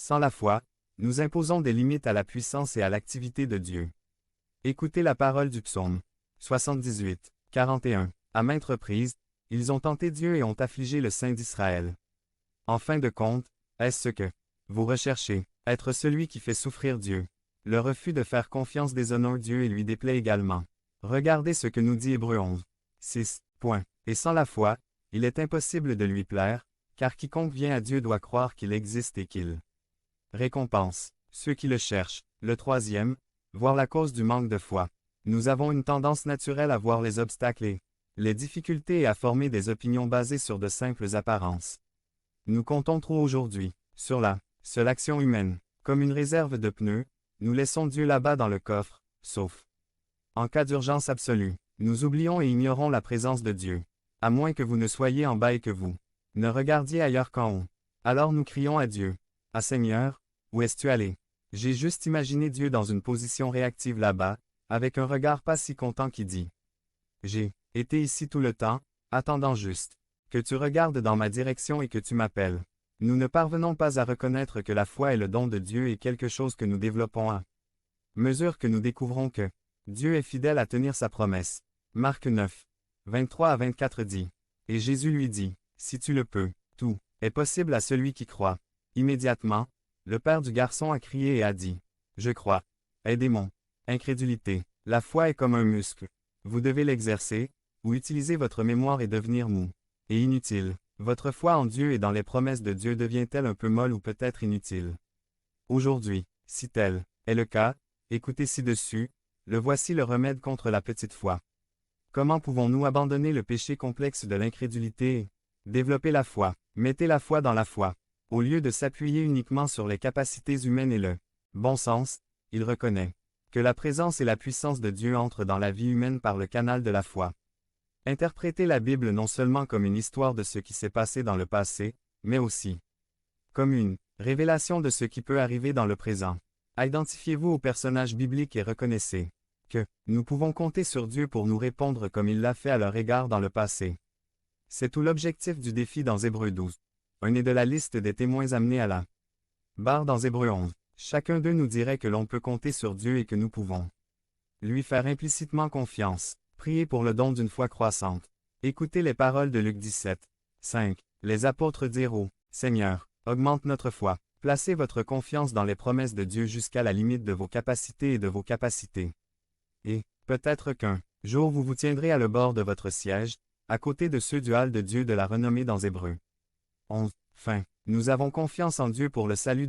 Sans la foi, nous imposons des limites à la puissance et à l'activité de Dieu. Écoutez la parole du psaume 78, 41. À maintes reprises, ils ont tenté Dieu et ont affligé le Saint d'Israël. En fin de compte, est-ce ce que vous recherchez, être celui qui fait souffrir Dieu? Le refus de faire confiance déshonore Dieu et lui déplaît également. Regardez ce que nous dit Hébreux 11. 6. Et sans la foi, il est impossible de lui plaire, car quiconque vient à Dieu doit croire qu'il existe et qu'il récompense ceux qui le cherchent. Le troisième, voir la cause du manque de foi. Nous avons une tendance naturelle à voir les obstacles et les difficultés et à former des opinions basées sur de simples apparences. Nous comptons trop aujourd'hui sur la seule action humaine. Comme une réserve de pneus, nous laissons Dieu là-bas dans le coffre, sauf en cas d'urgence absolue. Nous oublions et ignorons la présence de Dieu. À moins que vous ne soyez en bas et que vous ne regardiez ailleurs qu'en haut. Alors nous crions à Dieu. Ah Seigneur, où es-tu allé? J'ai juste imaginé Dieu dans une position réactive là-bas, avec un regard pas si content qui dit. J'ai été ici tout le temps, attendant juste que tu regardes dans ma direction et que tu m'appelles. Nous ne parvenons pas à reconnaître que la foi est le don de Dieu et quelque chose que nous développons à mesure que nous découvrons que Dieu est fidèle à tenir sa promesse. Marc 9, 23 à 24 dit. Et Jésus lui dit, si tu le peux, tout est possible à celui qui croit. Immédiatement, le père du garçon a crié et a dit, je crois. Aidez mon incrédulité. La foi est comme un muscle. Vous devez l'exercer, ou utiliser votre mémoire et devenir mou et inutile. Votre foi en Dieu et dans les promesses de Dieu devient-elle un peu molle ou peut-être inutile? Aujourd'hui, si tel est le cas, écoutez ci-dessus, le voici le remède contre la petite foi. Comment pouvons-nous abandonner le péché complexe de l'incrédulité et développer la foi? Mettez la foi dans la foi. Au lieu de s'appuyer uniquement sur les capacités humaines et le bon sens, il reconnaît que la présence et la puissance de Dieu entrent dans la vie humaine par le canal de la foi. Interprétez la Bible non seulement comme une histoire de ce qui s'est passé dans le passé, mais aussi comme une révélation de ce qui peut arriver dans le présent. Identifiez-vous aux personnages bibliques et reconnaissez que nous pouvons compter sur Dieu pour nous répondre comme il l'a fait à leur égard dans le passé. C'est tout l'objectif du défi dans Hébreux 12. Un est de la liste des témoins amenés à la barre dans Hébreux 11. Chacun d'eux nous dirait que l'on peut compter sur Dieu et que nous pouvons lui faire implicitement confiance. Priez pour le don d'une foi croissante. Écoutez les paroles de Luc 17. 5. Les apôtres dirent au Seigneur, augmente notre foi. Placez votre confiance dans les promesses de Dieu jusqu'à la limite de vos capacités et de vos capacités. Et, peut-être qu'un jour vous vous tiendrez à le bord de votre siège, à côté de ceux du hall de Dieu de la renommée dans Hébreux 11. Fin. Nous avons confiance en Dieu pour le salut